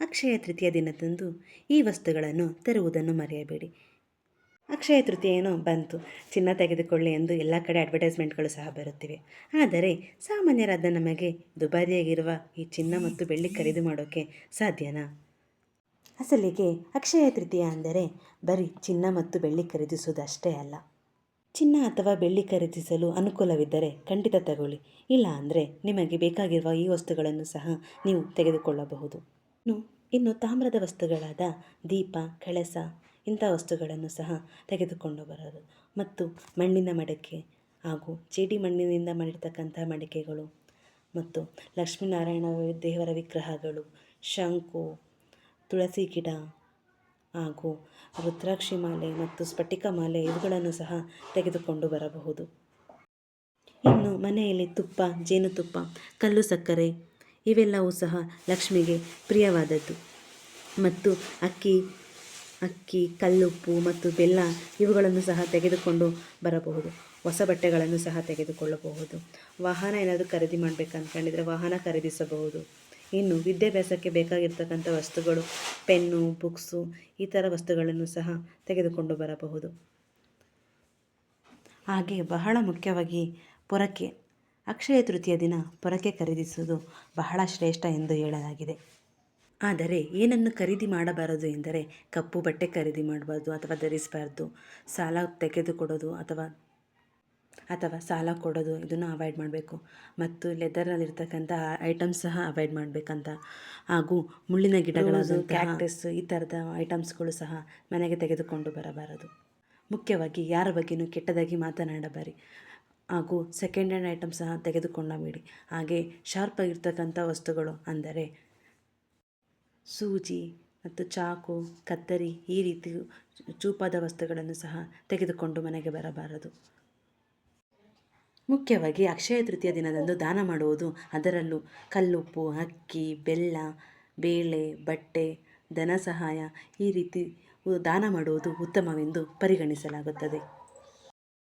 ಅಕ್ಷಯ ತೃತೀಯ ದಿನದಂದು ಈ ವಸ್ತುಗಳನ್ನು ತರುವುದನ್ನು ಮರೆಯಬೇಡಿ. ಅಕ್ಷಯ ತೃತೀಯೇನೋ ಬಂತು, ಚಿನ್ನ ತೆಗೆದುಕೊಳ್ಳಿ ಎಂದು ಎಲ್ಲ ಕಡೆ ಅಡ್ವರ್ಟೈಸ್ಮೆಂಟ್ಗಳು ಸಹ ಬರುತ್ತಿವೆ. ಆದರೆ ಸಾಮಾನ್ಯರಾದ ನಮಗೆ ದುಬಾರಿಯಾಗಿರುವ ಈ ಚಿನ್ನ ಮತ್ತು ಬೆಳ್ಳಿ ಖರೀದಿ ಮಾಡೋಕ್ಕೆ ಸಾಧ್ಯನಾ? ಅಸಲಿಗೆ ಅಕ್ಷಯ ತೃತೀಯ ಅಂದರೆ ಬರೀ ಚಿನ್ನ ಮತ್ತು ಬೆಳ್ಳಿ ಖರೀದಿಸುವುದಷ್ಟೇ ಅಲ್ಲ. ಚಿನ್ನ ಅಥವಾ ಬೆಳ್ಳಿ ಖರೀದಿಸಲು ಅನುಕೂಲವಿದ್ದರೆ ಖಂಡಿತ ತಗೊಳ್ಳಿ, ಇಲ್ಲ ಅಂದರೆ ನಿಮಗೆ ಬೇಕಾಗಿರುವ ಈ ವಸ್ತುಗಳನ್ನು ಸಹ ನೀವು ತೆಗೆದುಕೊಳ್ಳಬಹುದು. ಇನ್ನು ತಾಮ್ರದ ವಸ್ತುಗಳಾದ ದೀಪ, ಕಳಸ ಇಂಥ ವಸ್ತುಗಳನ್ನು ಸಹ ತೆಗೆದುಕೊಂಡು ಬರೋದು ಮತ್ತು ಮಣ್ಣಿನ ಮಡಕೆ ಹಾಗೂ ಜೇಡಿ ಮಣ್ಣಿನಿಂದ ಮಾಡಿರ್ತಕ್ಕಂಥ ಮಡಿಕೆಗಳು ಮತ್ತು ಲಕ್ಷ್ಮೀನಾರಾಯಣ ದೇವರ ವಿಗ್ರಹಗಳು, ಶಂಕು, ತುಳಸಿ ಗಿಡ ಹಾಗೂ ರುದ್ರಾಕ್ಷಿ ಮಾಲೆ ಮತ್ತು ಸ್ಫಟಿಕ ಮಾಲೆ ಇವುಗಳನ್ನು ಸಹ ತೆಗೆದುಕೊಂಡು ಬರಬಹುದು. ಇನ್ನು ಮನೆಯಲ್ಲಿ ತುಪ್ಪ, ಜೇನುತುಪ್ಪ, ಕಲ್ಲು ಸಕ್ಕರೆ ಇವೆಲ್ಲವೂ ಸಹ ಲಕ್ಷ್ಮಿಗೆ ಪ್ರಿಯವಾದದ್ದು ಮತ್ತು ಅಕ್ಕಿ, ಕಲ್ಲುಪ್ಪು ಮತ್ತು ಬೆಲ್ಲ ಇವುಗಳನ್ನು ಸಹ ತೆಗೆದುಕೊಂಡು ಬರಬಹುದು. ಹೊಸ ಬಟ್ಟೆಗಳನ್ನು ಸಹ ತೆಗೆದುಕೊಳ್ಳಬಹುದು. ವಾಹನ ಏನಾದರೂ ಖರೀದಿ ಮಾಡಬೇಕಂದ್ಕೊಂಡಿದ್ರೆ ವಾಹನ ಖರೀದಿಸಬಹುದು. ಇನ್ನು ವಿದ್ಯಾಭ್ಯಾಸಕ್ಕೆ ಬೇಕಾಗಿರ್ತಕ್ಕಂಥ ವಸ್ತುಗಳು ಪೆನ್ನು, ಬುಕ್ಸು ಈ ಥರ ವಸ್ತುಗಳನ್ನು ಸಹ ತೆಗೆದುಕೊಂಡು ಬರಬಹುದು. ಹಾಗೆ ಬಹಳ ಮುಖ್ಯವಾಗಿ ಪೊರಕೆ, ಅಕ್ಷಯ ತೃತೀಯ ದಿನ ಪೊರಕೆ ಖರೀದಿಸುವುದು ಬಹಳ ಶ್ರೇಷ್ಠ ಎಂದು ಹೇಳಲಾಗಿದೆ. ಆದರೆ ಏನನ್ನು ಖರೀದಿ ಮಾಡಬಾರದು ಎಂದರೆ ಕಪ್ಪು ಬಟ್ಟೆ ಖರೀದಿ ಮಾಡಬಾರ್ದು ಅಥವಾ ಧರಿಸಬಾರ್ದು. ಸಾಲ ತೆಗೆದುಕೊಡೋದು ಅಥವಾ ಸಾಲ ಕೊಡೋದು ಇದನ್ನು ಅವಾಯ್ಡ್ ಮಾಡಬೇಕು ಮತ್ತು ಲೆದರಲ್ಲಿರ್ತಕ್ಕಂಥ ಐಟಮ್ಸ್ ಸಹ ಅವಾಯ್ಡ್ ಮಾಡಬೇಕಂತ. ಹಾಗೂ ಮುಳ್ಳಿನ ಗಿಡಗಳಾದ ಕ್ಯಾಕ್ಟಸ್ ಈ ಥರದ ಐಟಮ್ಸ್ಗಳು ಸಹ ಮನೆಗೆ ತೆಗೆದುಕೊಂಡು ಬರಬಾರದು. ಮುಖ್ಯವಾಗಿ ಯಾರ ಬಗ್ಗೆಯೂ ಕೆಟ್ಟದಾಗಿ ಮಾತನಾಡಬೇಡಿ ಹಾಗೂ ಸೆಕೆಂಡ್ ಹ್ಯಾಂಡ್ ಐಟಮ್ ಸಹ ತೆಗೆದುಕೊಳ್ಳಬೇಡಿ. ಹಾಗೆ ಶಾರ್ಪ್ ಆಗಿರ್ತಕ್ಕಂಥ ವಸ್ತುಗಳು ಅಂದರೆ ಸೂಜಿ ಮತ್ತು ಚಾಕು, ಕತ್ತರಿ ಈ ರೀತಿ ಚೂಪಾದ ವಸ್ತುಗಳನ್ನು ಸಹ ತೆಗೆದುಕೊಂಡು ಮನೆಗೆ ಬರಬಾರದು. ಮುಖ್ಯವಾಗಿ ಅಕ್ಷಯ ತೃತೀಯ ದಿನದಂದು ದಾನ ಮಾಡುವುದು, ಅದರಲ್ಲೂ ಕಲ್ಲುಪ್ಪು, ಅಕ್ಕಿ, ಬೆಲ್ಲ, ಬೇಳೆ, ಬಟ್ಟೆ, ಧನ ಸಹಾಯ ಈ ರೀತಿ ದಾನ ಮಾಡುವುದು ಉತ್ತಮವೆಂದು ಪರಿಗಣಿಸಲಾಗುತ್ತದೆ.